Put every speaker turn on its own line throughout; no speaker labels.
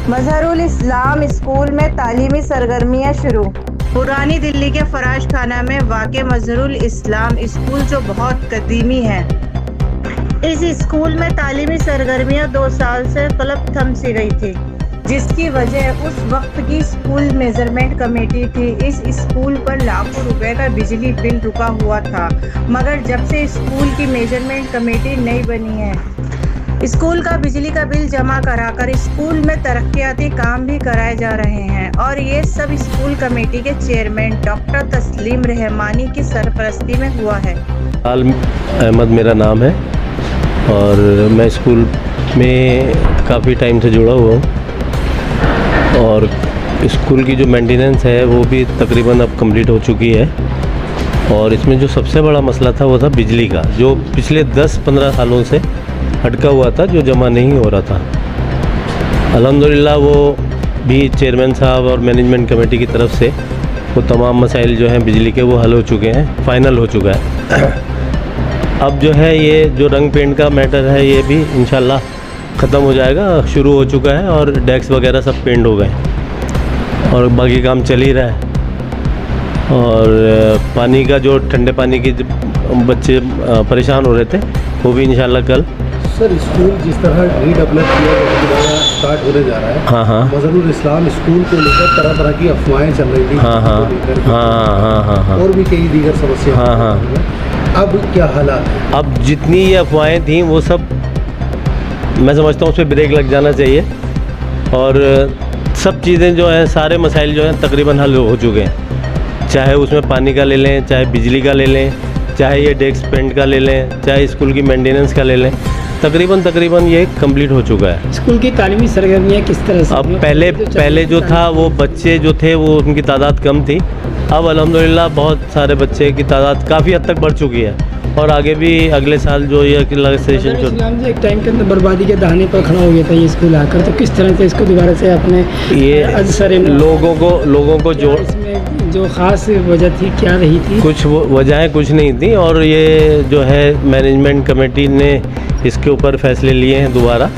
मजहरुल इस्लाम school में तालीमी सरगर्मियां शुरू। पुरानी दिल्ली के फराज खाना में वाक़े मजहरुल इस्लाम स्कूल जो बहुत कदीमी है, इस स्कूल में तालीमी सरगर्मियां 2 साल से कलब थम सी गई थी, जिसकी वजह उस वक्त की स्कूल मेजरमेंट कमेटी थी। इस स्कूल पर लाखों रुपए का बिजली बिल रुका हुआ था, मगर जब से स्कूल की मेजरमेंट कमेटी नहीं बनी है, स्कूल का बिजली का बिल जमा कराकर स्कूल में तरक्याती काम भी कराए जा रहे हैं। और ये सब स्कूल कमेटी के चेयरमैन डॉक्टर तस्लीम रहमानी की सरपरस्ती में हुआ है।
आलम अहमद मेरा नाम है और मैं स्कूल में काफ़ी टाइम से जुड़ा हुआ हूँ और स्कूल की जो मेंटेनेंस है वो भी तकरीबन अब कंप्लीट हो चुकी है। और इसमें जो सबसे बड़ा मसला था वो था बिजली का, जो पिछले 10-15 सालों से अटका हुआ था, जो जमा नहीं हो रहा था। अल्हम्दुलिल्लाह वो भी चेयरमैन साहब और मैनेजमेंट कमेटी की तरफ से वो तमाम मसाइल जो हैं बिजली के वो हल हो चुके हैं, फ़ाइनल हो चुका है। अब जो है ये जो रंग पेंट का मैटर है ये भी इंशाल्लाह ख़त्म हो जाएगा, शुरू हो चुका है और डेस्क वगैरह सब पेंट हो गए और बाकी काम चल ही रहा है। और पानी का जो ठंडे पानी के बच्चे परेशान हो रहे थे वो भी इंशाल्लाह कल।
सर, स्कूल जिस तरह रीडेवलप किया दोबारा स्टार्ट होने जा रहा है,
हाँ,
मजहरुल इस्लाम स्कूल को लेकर तरह तरह की अफवाहें चल रही थी,
हाँ,
और भी कई दीगर समस्या, अब क्या हालात है?
अब जितनी ये अफवाहें थी वो सब मैं समझता हूँ उस पर ब्रेक लग जाना चाहिए और सब चीज़ें जो हैं, सारे मसाइल जो हैं तकरीबन हल हो चुके हैं। चाहे उसमें पानी का ले लें, चाहे बिजली का ले लें, चाहे ये डेस्क पेंट का ले लें, चाहे स्कूल की मेंटेनेंस का ले लें, तकरीबन ये कंप्लीट हो चुका है।
स्कूल की तालीमी सरगर्मियाँ किस तरह से?
अब पहले जो था वो बच्चे जो थे वो उनकी तादाद कम थी, अब अल्हम्दुलिल्लाह बहुत सारे बच्चे की तादाद काफ़ी हद तक बढ़ चुकी है और आगे भी अगले साल जो ये सेशन
एक टाइम के अंदर बर्बादी के दहाने पर खड़ा हो गया था ये स्कूल आकर, तो किस तरह से इसको दोबारा से अपने
ये लोगों को जोड़,
जो ख़ास वजह थी क्या रही थी?
कुछ वजहें कुछ नहीं थी और ये जो है मैनेजमेंट कमेटी ने इसके ऊपर फैसले लिए हैं दोबारा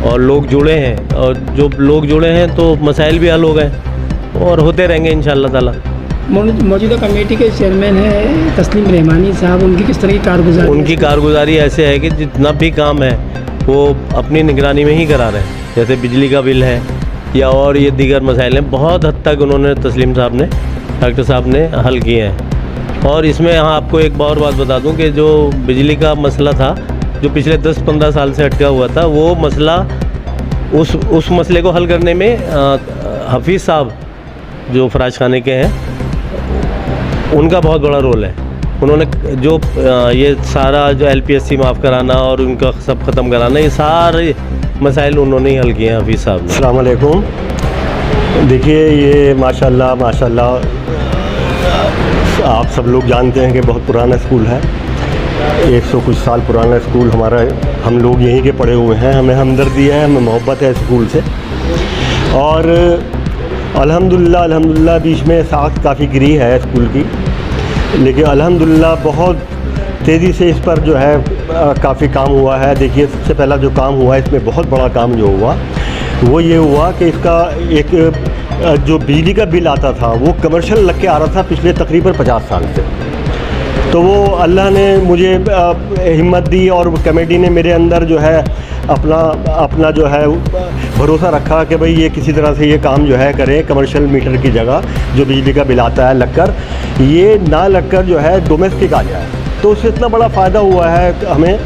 और लोग जुड़े हैं और जो लोग जुड़े हैं तो मसाइल भी हल हो गए और होते रहेंगे इंशाअल्लाह ताला।
मौजूदा कमेटी के चेयरमैन हैं तस्लीम रहमानी साहब, उनकी किस तरह की कारगुजारी?
उनकी कारगुजारी ऐसे है कि जितना भी काम है वो अपनी निगरानी में ही करा रहे हैं, जैसे बिजली का बिल है या और ये दीगर मसाइल हैं, बहुत हद तक उन्होंने तस्लीम साहब ने, डॉक्टर साहब ने हल किए हैं। और इसमें यहाँ आपको एक और बात बता दूँ कि जो बिजली का मसला था जो पिछले 10-15 साल से अटका हुआ था, वो मसला उस मसले को हल करने में हफीज़ साहब जो फराज खाने के हैं उनका बहुत बड़ा रोल है। उन्होंने जो ये सारा जो LPSC माफ़ कराना और उनका सब ख़त्म कराना, ये सारे मसाइल उन्होंने ही हल किए हैं हफीज़ साहब ने।
अस्सलाम वालेकुम। देखिए ये माशाल्लाह आप सब लोग जानते हैं कि बहुत पुराना स्कूल है, 100 कुछ साल पुराना स्कूल हमारा, हम लोग यहीं के पढ़े हुए हैं, हमें हमदर्दी है, हमें मोहब्बत है स्कूल से। और अल्हम्दुलिल्लाह बीच में साख काफ़ी गिरी है स्कूल की, लेकिन अल्हम्दुलिल्लाह बहुत तेज़ी से इस पर जो है काफ़ी काम हुआ है। देखिए सबसे पहला जो काम हुआ है, इसमें बहुत बड़ा काम जो हुआ वो ये हुआ कि इसका एक जो बिजली का बिल आता था वो कमर्शियल लग के आ रहा था पिछले तकरीबन 50 साल से। तो वो अल्लाह ने मुझे हिम्मत दी और कमेटी ने मेरे अंदर जो है अपना जो है भरोसा रखा कि भाई ये किसी तरह से ये काम जो है करें, कमर्शियल मीटर की जगह जो बिजली का बिल आता है लगकर, ये ना लगकर जो है डोमेस्टिक आ जाए। तो उससे इतना बड़ा फ़ायदा हुआ है हमें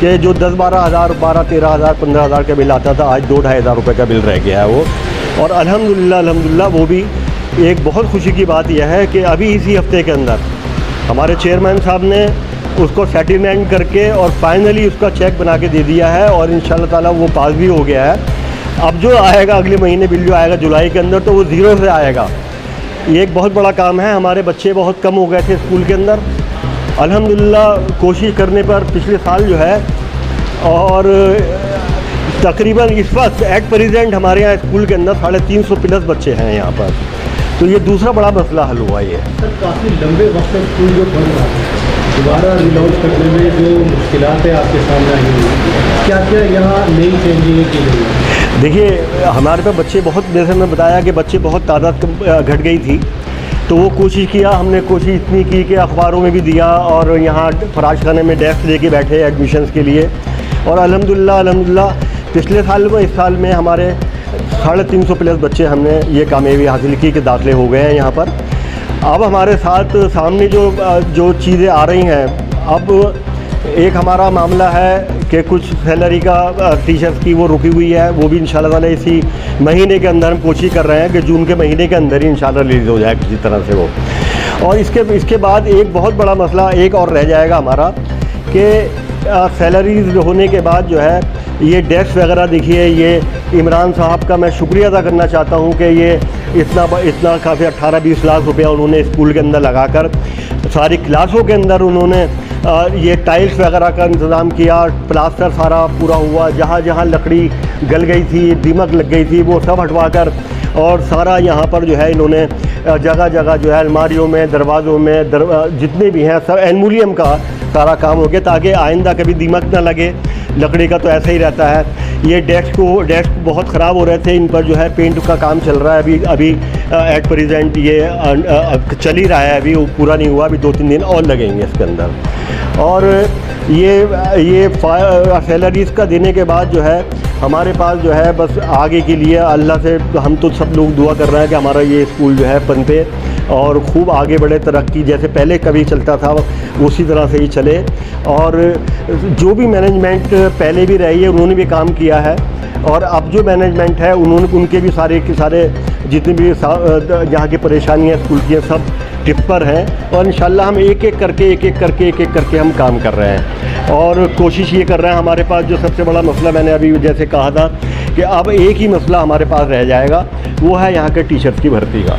कि जो 10-12 हज़ार, 12-13 हज़ार, 15 हज़ार का बिल आता था, आज 2-2.5 हज़ार रुपये का बिल रह गया है वो। और अल्हम्दुलिल्लाह वो भी एक बहुत खुशी की बात यह है कि अभी इसी हफ्ते के अंदर हमारे चेयरमैन साहब ने उसको सेटलमेंट करके और फाइनली उसका चेक बना के दे दिया है और इंशाल्लाह ताला वो पास भी हो गया है। अब जो आएगा अगले महीने बिल जो आएगा जुलाई के अंदर, तो वो ज़ीरो से आएगा। ये एक बहुत बड़ा काम है। हमारे बच्चे बहुत कम हो गए थे स्कूल के अंदर, अल्हम्दुलिल्लाह कोशिश करने पर पिछले साल जो है, और तकरीबन इस वक्त एट प्रेजेंट हमारे यहाँ स्कूल के अंदर 350 प्लस बच्चे हैं यहाँ पर। तो ये दूसरा बड़ा मसला हल हुआ। ये
सर काफ़ी लंबे वक्त तक स्कूल जो बंद रहा है, दोबारा रिलॉन्च करने में जो मुश्किलात है आपके सामने आई हुई, क्या क्या यहाँ नई चेंजिंग की गई है?
देखिए हमारे पास बच्चे बहुत, जैसे मैं बताया कि बच्चे बहुत तादाद घट गई थी, तो वो कोशिश किया, हमने कोशिश इतनी की कि अखबारों में भी दिया और यहाँ फराज खाने में डेस्क लेके बैठे एडमिशन्स के लिए। और अल्हम्दुलिल्लाह पिछले साल में, इस साल में हमारे 350 प्लस बच्चे हमने ये कामयाबी हासिल की कि दाखिले हो गए हैं यहाँ पर। अब हमारे साथ सामने जो चीज़ें आ रही हैं, अब एक हमारा मामला है कि कुछ सैलरी का टीचर्स की वो रुकी हुई है, वो भी इंशाल्लाह ताला इसी महीने के अंदर हम कोशिश कर रहे हैं कि जून के महीने के अंदर ही इंशाल्लाह रिलीज़ हो जाए किसी तरह से वो। और इसके बाद एक बहुत बड़ा मसला एक और रह जाएगा हमारा कि सैलरीज होने के बाद जो है ये डेस्क वगैरह, देखिए ये इमरान साहब का मैं शुक्रिया अदा करना चाहता हूँ कि ये इतना काफ़ी 18-20 लाख रुपया उन्होंने स्कूल के अंदर लगाकर सारी क्लासों के अंदर उन्होंने ये टाइल्स वगैरह का इंतज़ाम किया, प्लास्टर सारा पूरा हुआ, जहाँ जहाँ लकड़ी गल गई थी, दीमक लग गई थी, वो सब हटवाकर और सारा यहाँ पर जो है इन्होंने जगह जगह जो है अलमारियों में, दरवाज़ों में, जितने भी हैं सब एल्युमिनियम का सारा काम हो गया, ताकि आइंदा कभी दीमक ना लगे। लकड़ी का तो ऐसा ही रहता है। ये डेस्क बहुत ख़राब हो रहे थे, इन पर जो है पेंट का काम चल रहा है अभी एट प्रेजेंट, ये चल ही रहा है, अभी पूरा नहीं हुआ, अभी 2-3 दिन और लगेंगे इसके अंदर। और ये सैलरीज़ का देने के बाद जो है हमारे पास जो है बस आगे के लिए अल्लाह से हम तो सब लोग दुआ कर रहे हैं कि हमारा ये स्कूल जो है पनपे और खूब आगे बढ़े, तरक्की जैसे पहले कभी चलता था उसी तरह से ही चले। और जो भी मैनेजमेंट पहले भी रही है उन्होंने भी काम किया है, और अब जो मैनेजमेंट है उनके भी सारे के सारे जितनी भी यहाँ की परेशानियाँ स्कूल की सब टिप पर हैं। और इंशाल्लाह हम एक एक करके हम काम कर रहे हैं और कोशिश ये कर रहे हैं। हमारे पास जो सबसे बड़ा मसला मैंने अभी जैसे कहा था कि अब एक ही मसला हमारे पास रह जाएगा, वो है यहाँ के टीचर्स की भर्ती का।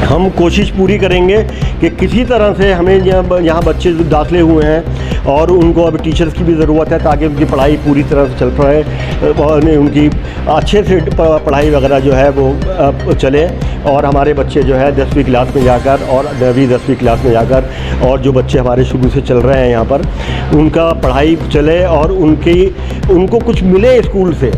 हम कोशिश पूरी करेंगे कि किसी तरह से हमें यहाँ बच्चे जो दाखिले हुए हैं और उनको अब टीचर्स की भी ज़रूरत है ताकि उनकी पढ़ाई पूरी तरह से चल पाए और उनकी अच्छे से पढ़ाई वगैरह जो है वो चले, और हमारे बच्चे जो है 10वीं क्लास में जाकर और 9वीं 10वीं क्लास में जाकर और जो बच्चे हमारे शुरू से चल रहे हैं यहाँ पर उनका पढ़ाई चले और उनको कुछ मिले स्कूल से।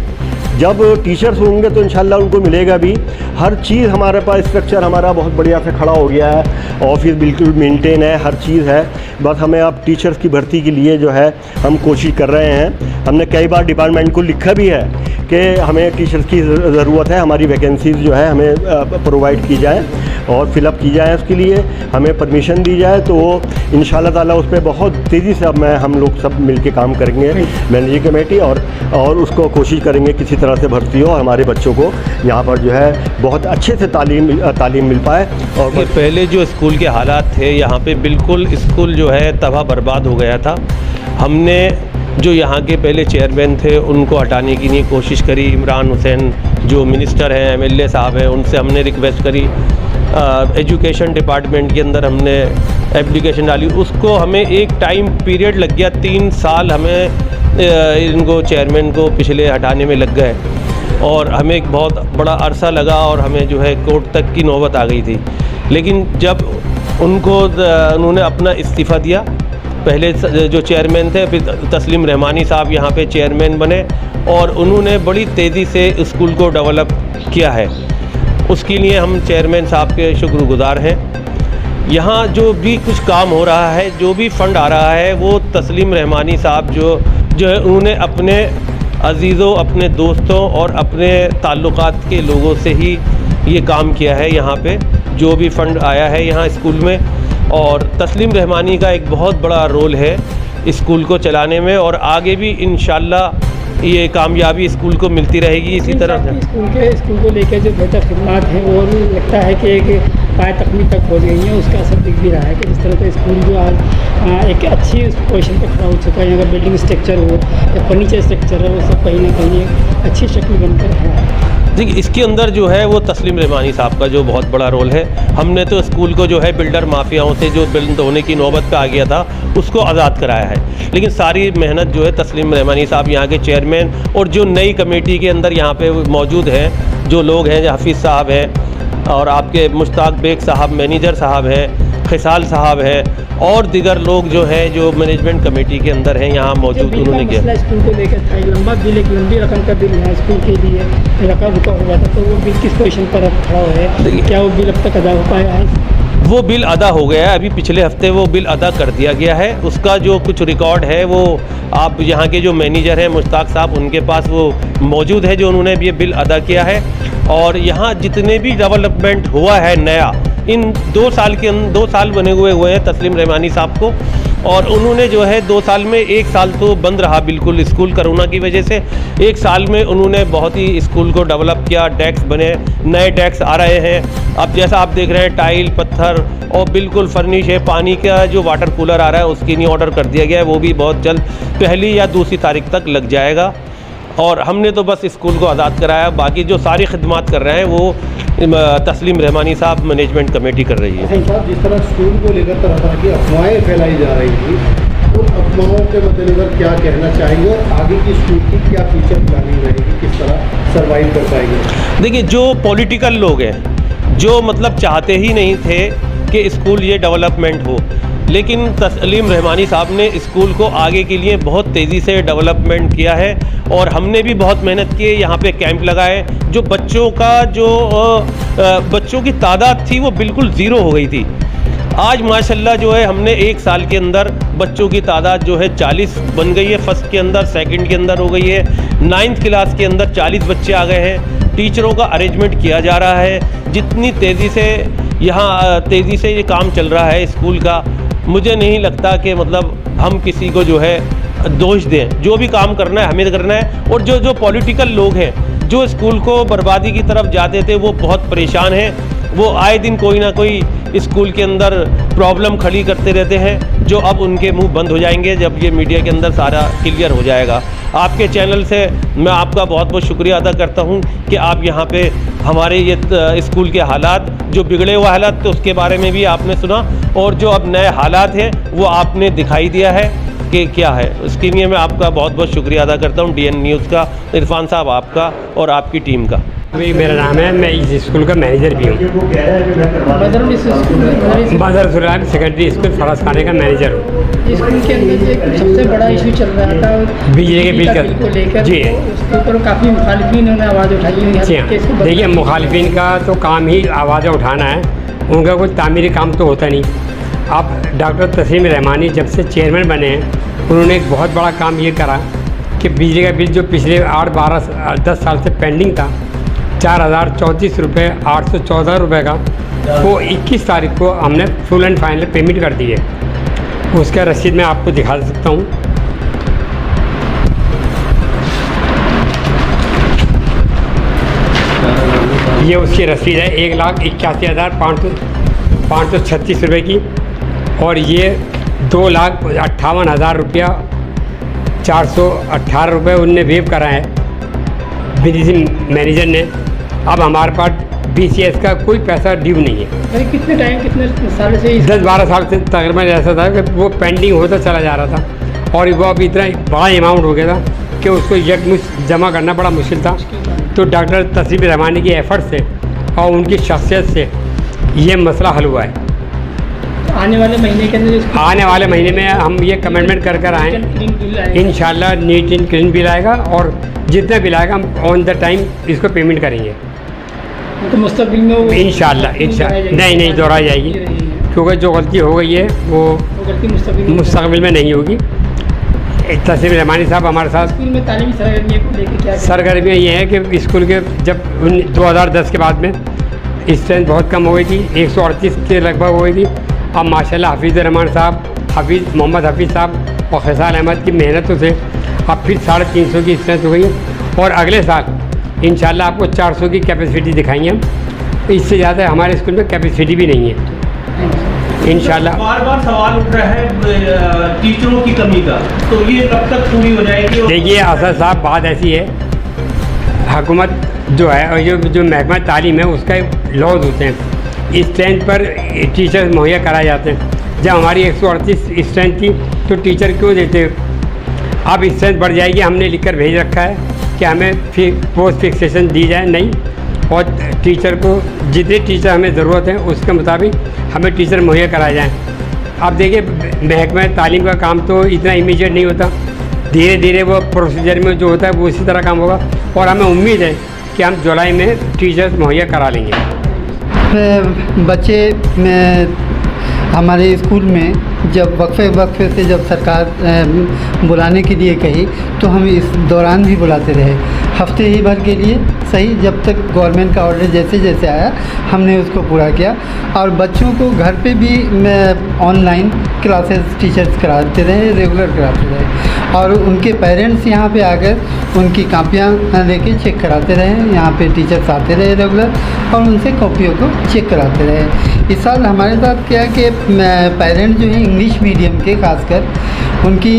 जब टीचर्स होंगे तो इंशाल्लाह उनको मिलेगा भी। हर चीज़ हमारे पास स्ट्रक्चर हमारा बहुत बढ़िया से खड़ा हो गया है, ऑफिस बिल्कुल मेंटेन है, हर चीज़ है। बस हमें अब टीचर्स की भर्ती के लिए जो है हम कोशिश कर रहे हैं। हमने कई बार डिपार्टमेंट को लिखा भी है कि हमें टीचर्स की ज़रूरत है, हमारी वैकेंसीज़ जो है हमें प्रोवाइड की जाए और फिलअप की जाए, उसके लिए हमें परमिशन दी जाए। तो इंशाल्लाह ताला उस पर बहुत तेज़ी से अब हम लोग सब मिलके काम करेंगे, मैनेजिंग कमेटी, और उसको कोशिश करेंगे किसी तरह से भर्ती हो, हमारे बच्चों को यहाँ पर जो है बहुत अच्छे से तालीम मिल पाए। और
पहले जो स्कूल के हालात थे यहाँ पे बिल्कुल स्कूल जो है तबाह बर्बाद हो गया था। हमने जो यहाँ के पहले चेयरमैन थे उनको हटाने की नहीं कोशिश करी। इमरान हुसैन जो मिनिस्टर हैं, MLA साहब हैं, उनसे हमने रिक्वेस्ट करी। एजुकेशन डिपार्टमेंट के अंदर हमने एप्लीकेशन डाली, उसको हमें एक टाइम पीरियड लग गया, 3 साल हमें इनको चेयरमैन को पिछले हटाने में लग गए और हमें एक बहुत बड़ा अरसा लगा और हमें जो है कोर्ट तक की नौबत आ गई थी। लेकिन जब उन्होंने अपना इस्तीफ़ा दिया, पहले जो चेयरमैन थे फिर तस्लीम रहमानी साहब यहाँ पे चेयरमैन बने और उन्होंने बड़ी तेज़ी से स्कूल को डेवलप किया है। उसके लिए हम चेयरमैन साहब के शुक्रगुजार हैं। यहाँ जो भी कुछ काम हो रहा है, जो भी फ़ंड आ रहा है, वो तस्लीम रहमानी साहब जो है उन्होंने अपने अजीज़ों, अपने दोस्तों और अपने ताल्लुकात के लोगों से ही ये काम किया है। यहाँ पे जो भी फ़ंड आया है यहाँ स्कूल में, और तस्लीम रहमानी का एक बहुत बड़ा रोल है स्कूल को चलाने में, और आगे भी इंशाल्लाह ये कामयाबी स्कूल को मिलती रहेगी इसी तरह से।
स्कूल को लेकर जो बेहतर खिदमत है वो लगता है कि एक पाए तकमील तक पहुँच गई है, उसका असर दिख भी रहा है कि जिस तरह का स्कूल जो आज एक अच्छी पोजीशन पर खड़ा हो चुका है। अगर बिल्डिंग स्ट्रक्चर हो या फर्नीचर स्ट्रक्चर है, वो सब कहीं ना कहीं अच्छी शक्ल बनकर खड़ा है।
देखिए इसके अंदर जो है वो तस्लीम रहमानी साहब का जो बहुत बड़ा रोल है। हमने तो स्कूल को जो है बिल्डर माफियाओं से जो बिल्ड होने की नौबत पे आ गया था उसको आज़ाद कराया है, लेकिन सारी मेहनत जो है तस्लीम रहमानी साहब यहाँ के चेयरमैन और जो नई कमेटी के अंदर यहाँ पे मौजूद हैं जो लोग हैं, हाफिज़ साहब हैं और आपके मुश्ताक बेग साहब मैनेजर साहब हैं, खिसाल साहब है और दिगर लोग जो है जो मैनेजमेंट कमेटी के अंदर हैं यहाँ मौजूद, उन्होंने किया।
मसला स्कूल को लेकर था, लंबा बिल, एक लंबी रकम का बिल यहाँ स्कूल के लिए रखा रुका हुआ था, तो वो बिल किस पोजीशन पर अब खड़ा है? क्या वो बिल अब तक अदा हो पाया है?
वो बिल अदा हो गया है, अभी पिछले हफ्ते वो बिल अदा कर दिया गया है। उसका जो कुछ रिकॉर्ड है वो आप यहाँ के जो मैनेजर हैं मुश्ताक साहब, उनके पास वो मौजूद है जो उन्होंने ये बिल अदा किया है। और यहाँ जितने भी डेवलपमेंट हुआ है नया, इन 2 साल बने हुए हैं तस्लीम रहमानी साहब को, और उन्होंने जो है 2 साल में 1 साल तो बंद रहा बिल्कुल स्कूल कोरोना की वजह से। 1 साल में उन्होंने बहुत ही स्कूल को डेवलप किया, डेस्क बने, नए डेस्क आ रहे हैं। अब जैसा आप देख रहे हैं टाइल पत्थर और बिल्कुल फर्निश है। पानी का जो वाटर कूलर आ रहा है उसकी नहीं ऑर्डर कर दिया गया है, वो भी बहुत जल्द 1 या 2 तारीख तक लग जाएगा। और हमने तो बस स्कूल को आज़ाद कराया, बाकी जो सारी खिदमत कर रहे हैं वो तस्लीम रहमानी साहब मैनेजमेंट कमेटी कर रही है।
साहब, जिस तरह स्कूल को लेकर तरह तरह की अफवाहें फैलाई जा रही थी, उन अफवाहों के मद्देनजर क्या कहना चाहेंगे और आगे की स्कूल की क्या फ्यूचर प्लानिंग रहेगी, किस तरह सर्वाइव कर पाएंगे?
देखिए, जो पॉलिटिकल लोग हैं जो मतलब चाहते ही नहीं थे कि स्कूल ये डेवलपमेंट हो, लेकिन तस्लीम रहमानी साहब ने स्कूल को आगे के लिए बहुत तेज़ी से डेवलपमेंट किया है। और हमने भी बहुत मेहनत की, यहाँ पे कैंप लगाए। जो बच्चों का जो बच्चों की तादाद थी वो बिल्कुल ज़ीरो हो गई थी। आज माशाल्लाह जो है हमने 1 साल के अंदर बच्चों की तादाद जो है 40 बन गई है। फर्स्ट के अंदर, सेकंड के अंदर हो गई है। 9th क्लास के अंदर 40 बच्चे आ गए हैं। टीचरों का अरेंजमेंट किया जा रहा है। जितनी तेज़ी से यहाँ तेज़ी से ये काम चल रहा है स्कूल का, मुझे नहीं लगता कि मतलब हम किसी को जो है दोष दें। जो भी काम करना है हमें करना है। और जो पॉलिटिकल लोग हैं जो स्कूल को बर्बादी की तरफ जाते थे वो बहुत परेशान हैं। वो आए दिन कोई ना कोई स्कूल के अंदर प्रॉब्लम खड़ी करते रहते हैं, जो अब उनके मुंह बंद हो जाएंगे जब ये मीडिया के अंदर सारा क्लियर हो जाएगा। आपके चैनल से मैं आपका बहुत बहुत शुक्रिया अदा करता हूं कि आप यहाँ पे हमारे ये स्कूल के हालात, जो बिगड़े हुए हालात तो उसके बारे में भी आपने सुना, और जो अब नए हालात हैं वो आपने दिखाई दिया है कि क्या है। उसके लिए मैं आपका बहुत बहुत शुक्रिया अदा करता हूँ, DN न्यूज़ का, इरफान साहब आपका और आपकी टीम का।
अभी मेरा नाम है, मैं इस स्कूल का मैनेजर भी हूँ। बदरुल सेकेंडरी स्कूल फराज खाने का मैनेजर हूँ।
स्कूल के अंदर एक सबसे बड़ा इशू चल रहा था
बिजली के बिल
को लेकर,
जी,
तो उसके ऊपर काफ़ी मुखालिफिन ने आवाज़ उठाई है।
जी हाँ, देखिए, मुखालिफिन का तो काम ही आवाज़ें उठाना है, उनका कोई तामीरी काम तो होता नहीं। अब डॉक्टर तस्लीम रहमानी जब से चेयरमैन बने हैं, उन्होंने एक बहुत बड़ा काम ये करा कि बिजली का बिल जो पिछले 10 साल से पेंडिंग था, 4034 रुपये 814 रुपये का, वो 21 तारीख को हमने फुल एंड फाइनल पेमेंट कर दी है। उसका रसीद मैं आपको दिखा सकता हूँ। ये उसकी रसीद है 1,81,536 रुपये की, और ये 2,58,000 रुपया 418 रुपये उनने वेव करा है बिजली मैनेजर ने। अब हमारे पास BCS का कोई पैसा ड्यू नहीं है।
कितने साल से
10-12 साल से तकरीबन ऐसा था कि वो पेंडिंग होता चला जा रहा था, और वो अब इतना बड़ा अमाउंट हो गया था कि उसको यकमुश्त जमा करना बड़ा मुश्किल था। तो डॉक्टर तस्लीम रहमानी की एफर्ट से और उनकी शख्सियत से ये मसला हल हुआ है।
आने वाले महीने के अंदर,
आने वाले महीने में हम ये कमिटमेंट कर आए, इंशाल्लाह नीट एंड क्लीन बिल आएगा, और जितना बिल आएगा हम ऑन द टाइम इसको पेमेंट करेंगे।
तो मुस्तकबिल में
इंशाल्लाह नहीं दोहराई जाएगी, क्योंकि जो गलती हो गई है वो
गलती
मुस्तकबिल में नहीं होगी। तस्लीम रहमानी साहब हमारे साथ
स्कूल में तालीमी सरगर्मियों को लेकर क्या
सरगर्मियाँ ये है कि स्कूल के जब 2010 के बाद में स्ट्रेंथ बहुत कम हो गई थी, 138 के लगभग हो गई थी। अब माशाल्लाह हाफिज़ रहमान साहब, मोहम्मद हफीज़ साहब और खैसाल अहमद की मेहनतों से अब फिर 350 की स्ट्रेंथ हो गई है, और अगले साल इंशाल्लाह आपको 400 की कैपेसिटी दिखाएंगे हम। इससे ज़्यादा हमारे स्कूल में कैपेसिटी भी नहीं है इंशाल्लाह।
बार बार सवाल उठ रहा है टीचरों की कमी का, तो ये कब तक पूरी हो जाएगी?
देखिए असद साहब, बात ऐसी है, हुकूमत जो है और जो महकमा तालीम है उसका लॉज होते हैं, स्ट्रेंथ पर टीचर्स मुहैया कराए जाते हैं। जब हमारी 138 स्ट्रेंथ थी तो टीचर क्यों देते? अब स्ट्रेंथ बढ़ जाएगी, हमने लिख कर भेज रखा है कि हमें फिर पोस्ट फिक्सेशन दी जाए। नहीं, और टीचर को जितने टीचर हमें ज़रूरत है उसके मुताबिक हमें टीचर मुहैया कराए जाएँ। अब देखिए महकमा तालीम का काम तो इतना इमीडिएट नहीं होता, धीरे धीरे वो प्रोसीजर में जो होता है वो उसी तरह काम होगा और हमें उम्मीद है कि हम जुलाई में टीचर्स मुहैया करा लेंगे।
बच्चे हमारे स्कूल में जब वक्फे से जब सरकार बुलाने के लिए कही तो हम इस दौरान भी बुलाते रहे, हफ्ते ही भर के लिए सही, जब तक गवर्नमेंट का ऑर्डर जैसे जैसे आया हमने उसको पूरा किया। और बच्चों को घर पे भी ऑनलाइन क्लासेस टीचर्स कराते रहे, रेगुलर कराते रहे और उनके पेरेंट्स यहाँ पे आकर उनकी कापियाँ लेके चेक कराते रहे। यहाँ पे टीचर्स आते रहे रेगुलर और उनसे कॉपियों को चेक कराते रहे। इस साल हमारे साथ क्या है कि पेरेंट्स जो हैं इंग्लिश मीडियम के खासकर उनकी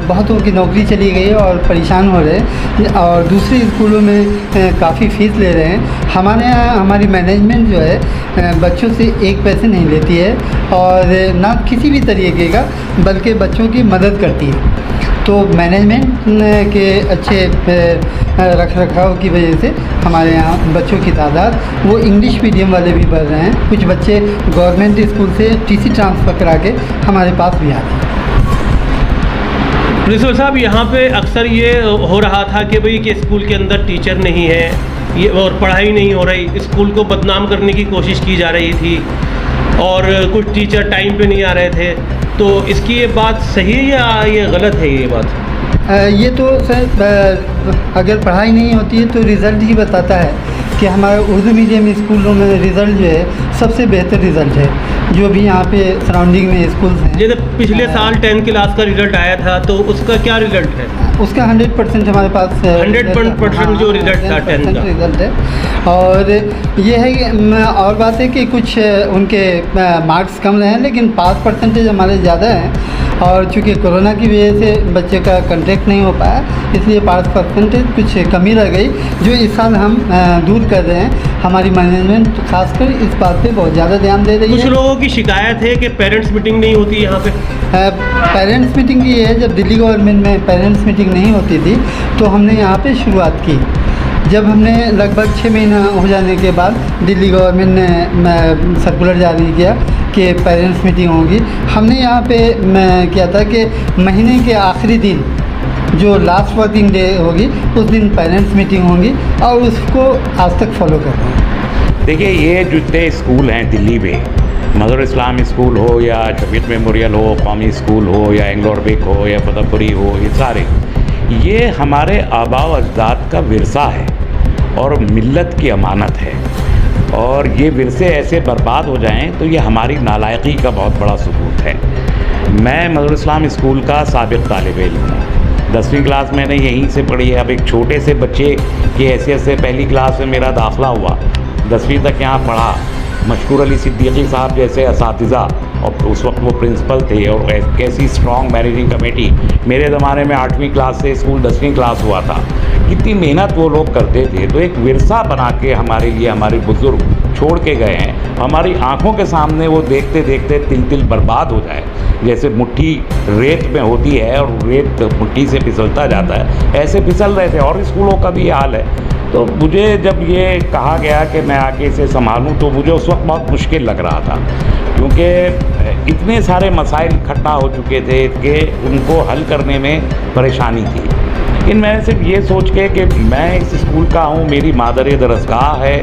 बहुतों की नौकरी चली गई और परेशान हो रहे और दूसरे स्कूलों में काफ़ी फ़ीस ले रहे हैं। हमारे यहाँ हमारी मैनेजमेंट जो है बच्चों से एक पैसे नहीं लेती है और ना किसी भी तरीके का, बल्कि बच्चों की मदद करती है। तो मैनेजमेंट के अच्छे रख रखाव की वजह से हमारे यहाँ बच्चों की तादाद वो इंग्लिश मीडियम वाले भी बढ़ रहे हैं। कुछ बच्चे गवर्नमेंट स्कूल से टीसी ट्रांसफ़र करा के हमारे पास भी आते हैं।
प्रिंसिपल साहब, यहाँ पे अक्सर ये हो रहा था कि भाई कि स्कूल के अंदर टीचर नहीं है ये और पढ़ाई नहीं हो रही, स्कूल को बदनाम करने की कोशिश की जा रही थी और कुछ टीचर टाइम पे नहीं आ रहे थे। तो इसकी ये बात सही है या ये गलत है ये बात?
ये तो सर अगर पढ़ाई नहीं होती है तो रिज़ल्ट ही बताता है कि हमारे उर्दू मीडियम स्कूलों में रिज़ल्ट जो है सबसे बेहतर रिज़ल्ट है जो भी यहाँ पे सराउंडिंग में स्कूल्स हैं।
जैसे पिछले साल 10 क्लास का रिज़ल्ट आया था तो उसका क्या रिज़ल्ट है?
उसका 100% हमारे पास
100% जो रिज़ल्ट था 10 का
रिज़ल्ट है। और ये है कि और बात है कि कुछ उनके मार्क्स कम रहे हैं लेकिन पास परसेंटेज हमारे ज़्यादा हैं और चूँकि कोरोना की वजह से बच्चे का कंटेक्ट नहीं हो पाया इसलिए पास परसेंटेज कुछ कमी रह गई जो इस साल हम दूर कर रहे हैं। हमारी मैनेजमेंट खासकर इस बात पे बहुत ज़्यादा ध्यान दे रही है।
कुछ लोगों की शिकायत है कि पेरेंट्स मीटिंग नहीं होती यहाँ पे।
पेरेंट्स मीटिंग ये है, जब दिल्ली गवर्नमेंट में पेरेंट्स मीटिंग नहीं होती थी तो हमने यहाँ पे शुरुआत की। जब हमने लगभग 6 महीना हो जाने के बाद दिल्ली गवर्नमेंट ने सर्कुलर जारी किया कि पेरेंट्स मीटिंग होगी, हमने यहाँ पे किया था कि महीने के आखिरी दिन जो लास्ट वर्किंग डे होगी उस दिन पेरेंट्स मीटिंग होगी और उसको आज तक फॉलो कर रहे हैं।
देखिए, ये जितने स्कूल हैं दिल्ली में, मदर इस्लाम स्कूल हो या शफीक मेमोरियल हो, कौमी स्कूल हो या एंग्लो अरबिक हो या फतेहपुरी हो, ये सारे ये हमारे आबा व अजदाद का विरसा है और मिल्लत की अमानत है और ये विरसे ऐसे बर्बाद हो जाएं तो ये हमारी नालायकी का बहुत बड़ा सबूत है। मैं मदर इस्लाम स्कूल का साबिक़ तालिब इल्म हूँ। 10वीं क्लास मैंने यहीं से पढ़ी है। अब एक छोटे से बच्चे की हैसियत से पहली क्लास में मेरा दाखिला हुआ, 10वीं तक यहाँ पढ़ा। मशकूर अली सिद्दीकी साहब जैसे असातिज़ा और उस वक्त वो प्रिंसिपल थे और कैसी स्ट्रॉन्ग मैनेजिंग कमेटी। मेरे ज़माने में 8वीं क्लास से स्कूल 10वीं क्लास हुआ था। कितनी मेहनत वो लोग करते थे। तो एक विरसा बना के हमारे लिए हमारे बुज़ुर्ग छोड़ के गए हैं। हमारी आंखों के सामने वो देखते देखते तिल तिल बर्बाद हो जाए, जैसे मुट्ठी रेत में होती है और रेत मुट्ठी से फिसलता जाता है, ऐसे फिसल रहे थे और स्कूलों का भी हाल है। तो मुझे जब ये कहा गया कि मैं आके इसे संभालूं तो मुझे उस वक्त बहुत मुश्किल लग रहा था क्योंकि इतने सारे मसाइल इकट्ठा हो चुके थे कि उनको हल करने में परेशानी थी। लेकिन मैंने सिर्फ ये सोच के कि मैं इस स्कूल का हूँ, मेरी मादर दरसगाह है,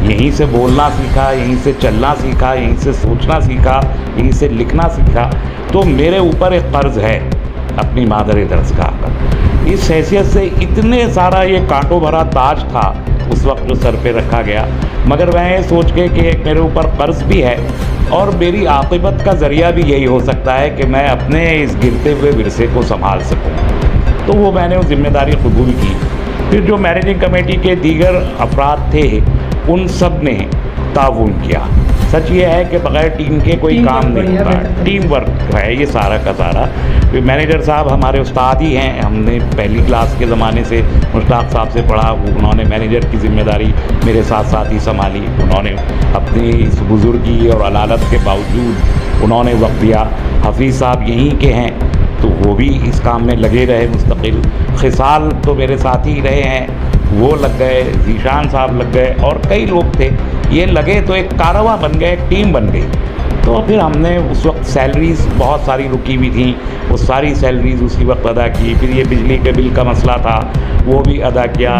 यहीं से बोलना सीखा, यहीं से चलना सीखा, यहीं से सोचना सीखा, यहीं से लिखना सीखा, तो मेरे ऊपर एक क़र्ज़ है अपनी मादर दरसगाह का। इस हैसियत से इतने सारा ये कांटों भरा ताज था उस वक्त जो सर पे रखा गया, मगर मैं ये सोच के कि एक मेरे ऊपर क़र्ज़ भी है और मेरी आक़िबत का ज़रिया भी यही हो सकता है कि मैं अपने इस गिरते हुए विरसे को संभाल सकूं, तो वो मैंने वो ज़िम्मेदारी कबूल की। फिर जो मैनेजिंग कमेटी के दीगर अफराद थे उन सब ने ताउन किया। सच ये है कि बग़ैर टीम के कोई काम नहीं होता, टीम वर्क है ये सारा का सारा। फिर मैनेजर साहब हमारे उस्ताद ही हैं, हमने पहली क्लास के ज़माने से मुश्ताक साहब से पढ़ा, उन्होंने मैनेजर की ज़िम्मेदारी मेरे साथ साथ ही संभाली। उन्होंने अपनी इस बुज़ुर्गी और अलालत के बावजूद उन्होंने वक्त दिया। हफीज़ साहब यहीं के हैं तो वो भी इस काम में लगे रहे मुस्तकिल। खिसाल तो मेरे साथ ही रहे हैं वो लग गए, जीशान साहब लग गए और कई लोग थे। ये लगे तो एक कारवां बन गए, एक टीम बन गई। तो फिर हमने उस वक्त सैलरीज़ बहुत सारी रुकी हुई थी, वो सारी सैलरीज़ उसी वक्त अदा की। फिर ये बिजली के बिल का मसला था, वो भी अदा किया।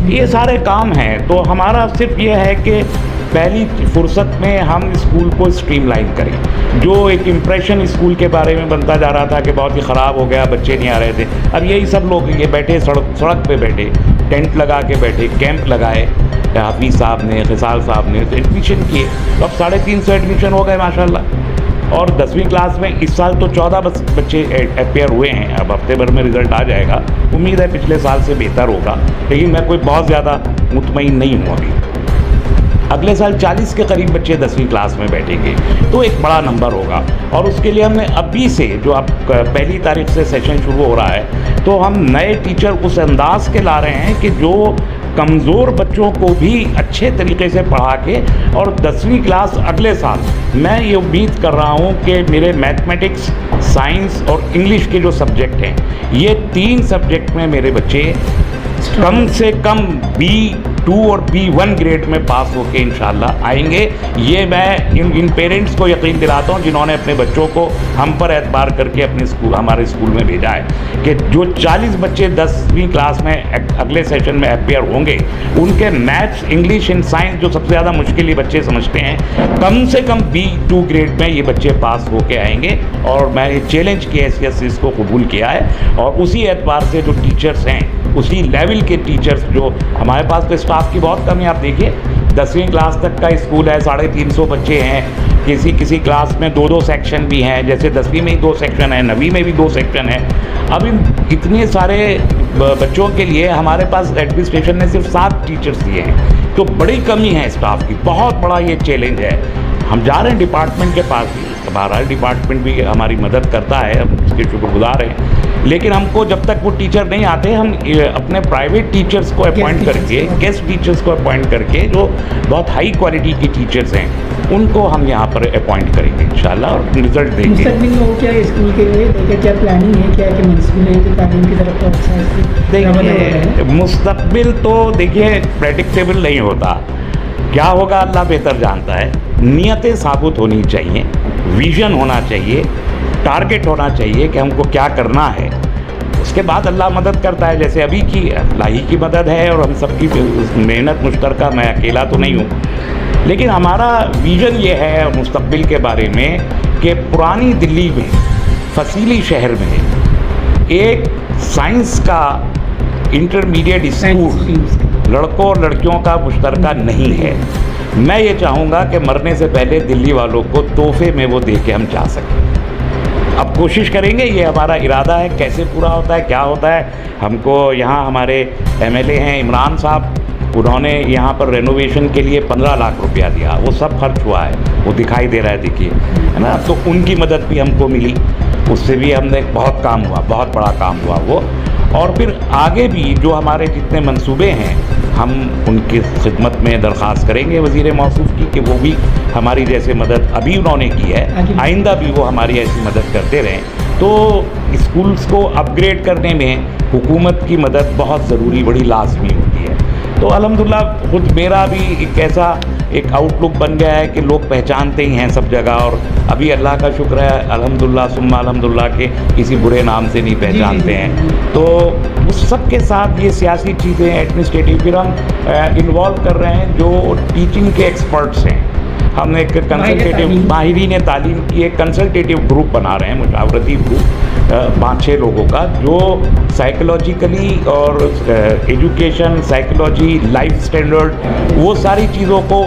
ये सारे काम हैं। तो हमारा सिर्फ ये है कि पहली फुर्सत में हम स्कूल को स्ट्रीमलाइन करें। जो एक इम्प्रेशन स्कूल के बारे में बनता जा रहा था कि बहुत ही ख़राब हो गया, बच्चे नहीं आ रहे थे, अब यही सब लोग ये बैठे सड़क पे बैठे, टेंट लगा के बैठे, कैंप लगाए, हाफिज़ साहब ने, खिसाल साहब ने, तो एडमिशन किए। तो अब 350 एडमिशन हो गए माशाल्लाह। और 10वीं क्लास में इस साल तो 14 बच्चे अपेयर हुए हैं। अब हफ्ते भर में रिज़ल्ट आ जाएगा। उम्मीद है पिछले साल से बेहतर होगा, लेकिन मैं कोई बहुत ज़्यादा मुतमईन नहीं हूँ अभी। अगले साल 40 के करीब बच्चे 10वीं क्लास में बैठेंगे, तो एक बड़ा नंबर होगा। और उसके लिए हमने अभी से, जो अब 1 तारीख से सेशन शुरू हो रहा है, तो हम नए टीचर उस अंदाज के ला रहे हैं कि जो कमज़ोर बच्चों को भी अच्छे तरीके से पढ़ा के, और 10वीं क्लास अगले साल मैं ये उम्मीद कर रहा हूँ कि मेरे मैथमेटिक्स, साइंस और इंग्लिश के जो सब्जेक्ट हैं, ये 3 सब्जेक्ट में मेरे बच्चे कम से कम B2 और B1 ग्रेड में पास होके इंशाल्लाह आएंगे। ये मैं इन पेरेंट्स को यकीन दिलाता हूँ जिन्होंने अपने बच्चों को हम पर एतबार करके अपने स्कूल, हमारे स्कूल में भेजा है, कि जो 40 बच्चे 10वीं क्लास में अगले सेशन में अपेयर होंगे, उनके मैथ्स, इंग्लिश एंड साइंस जो सबसे ज़्यादा मुश्किल ये बच्चे समझते हैं, कम से कम B2 ग्रेड में ये बच्चे पास होके आएंगे। और मैं चैलेंज की हैसियत से इसको कबूल किया है। और उसी एतबार से जो टीचर्स हैं, उसी लेवल के टीचर्स, जो हमारे पास तो स्टाफ की बहुत कमी, आप देखिए 10वीं क्लास तक का स्कूल है, 350 बच्चे हैं, किसी क्लास में 2-2 सेक्शन भी हैं, जैसे 10वीं में ही 2 सेक्शन है, 9वीं में भी 2 सेक्शन है। अब इन इतने सारे बच्चों के लिए हमारे पास एडमिनिस्ट्रेशन ने सिर्फ 7 टीचर्स दिए हैं, तो बड़ी कमी है स्टाफ की, बहुत बड़ा ये चैलेंज है। हम जा रहे हैं डिपार्टमेंट के पास भी, बहरहाल डिपार्टमेंट भी हमारी मदद करता है, हम इसके शुक्रगुजार हैं। लेकिन हमको जब तक वो टीचर नहीं आते, हम अपने प्राइवेट टीचर्स को अपॉइंट करके, गेस्ट टीचर्स को अपॉइंट करके, जो बहुत हाई क्वालिटी की टीचर्स हैं, उनको हम यहाँ पर अपॉइंट करेंगे इंशाल्लाह, और रिजल्ट देंगे।
मुस्तकबिल में वो क्या स्कूल के लिए क्या प्लानिंग है, क्या कि मंसूबे हैं जो तालीम की तरफ तो अच्छा है?
देखिए, मुस्तकबिल तो देखिए प्रेडिक्टेबल नहीं होता, क्या होगा अल्लाह बेहतर जानता है। नियतें साबुत होनी चाहिए, विजन होना चाहिए, टारगेट होना चाहिए कि हमको क्या करना है। उसके बाद अल्लाह मदद करता है, जैसे अभी की अल्लाह ही की मदद है और हम सबकी मेहनत मुश्तरका, मैं अकेला तो नहीं हूँ। लेकिन हमारा विजन ये है मुस्तकबिल के बारे में कि पुरानी दिल्ली में, फसीली शहर में, एक साइंस का इंटरमीडिएट स्कूल लड़कों और लड़कियों का मुश्तरका नहीं है। मैं ये चाहूँगा कि मरने से पहले दिल्ली वालों को तोहफे में वो दे के हम जा सकें। अब कोशिश करेंगे, ये हमारा इरादा है। कैसे पूरा होता है, क्या होता है, हमको यहाँ हमारे MLA हैं इमरान साहब, उन्होंने यहाँ पर रेनोवेशन के लिए 15 लाख रुपया दिया, वो सब खर्च हुआ है, वो दिखाई दे रहा है, देखिए, है ना। तो उनकी मदद भी हमको मिली, उससे भी हमने बहुत काम हुआ, बहुत बड़ा काम हुआ वो। और फिर आगे भी जो हमारे जितने मंसूबे हैं, हम उनकी खिदमत में दरख्वास्त करेंगे वज़ीर मौसूफ की कि वो भी हमारी जैसे मदद अभी उन्होंने की है, आइंदा भी वो हमारी ऐसी मदद करते रहें। तो स्कूल्स को अपग्रेड करने में हुकूमत की मदद बहुत ज़रूरी, बड़ी लाजमी होती है। तो अल्हम्दुलिल्लाह खुद मेरा भी एक ऐसा एक आउटलुक बन गया है कि लोग पहचानते ही हैं सब जगह, और अभी अल्लाह का शुक्र है अल्हम्दुलिल्लाह सुम्मा अल्हम्दुलिल्लाह के किसी बुरे नाम से नहीं पहचानते हैं। तो उस सब के साथ ये सियासी चीज़ें, एडमिनिस्ट्रेटिव, फिर हम इन्वॉल्व कर रहे हैं जो टीचिंग के एक्सपर्ट्स हैं। हमने एक कंसल्टेटिव, माहिरीन तालीम की एक कंसल्टेटिव ग्रुप बना रहे हैं, मुशावरती ग्रुप, 5-6 लोगों का, जो साइकोलॉजिकली और एजुकेशन, साइकोलॉजी, लाइफ स्टैंडर्ड, वो सारी चीज़ों को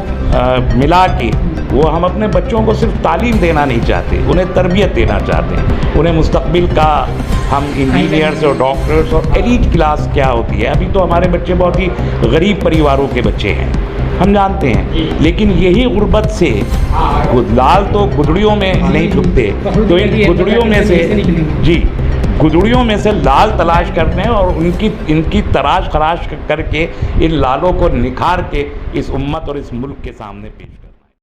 मिला के, वो हम अपने बच्चों को सिर्फ तालीम देना नहीं चाहते, उन्हें तरबियत देना चाहते हैं, उन्हें मुस्तकबिल का, हम इंजीनियर्स और डॉक्टर्स और एलीट क्लास क्या होती है। अभी तो हमारे बच्चे बहुत ही गरीब परिवारों के बच्चे हैं, हम जानते हैं, लेकिन यही गुर्बत से लाल तो गुदड़ियों में नहीं छुपते, तो इन गुदड़ियों में से, जी, गुदड़ियों में से लाल तलाश करते हैं और इनकी तराश खराश करके इन लालों को निखार के इस उम्मत और इस मुल्क के सामने पेश करते हैं।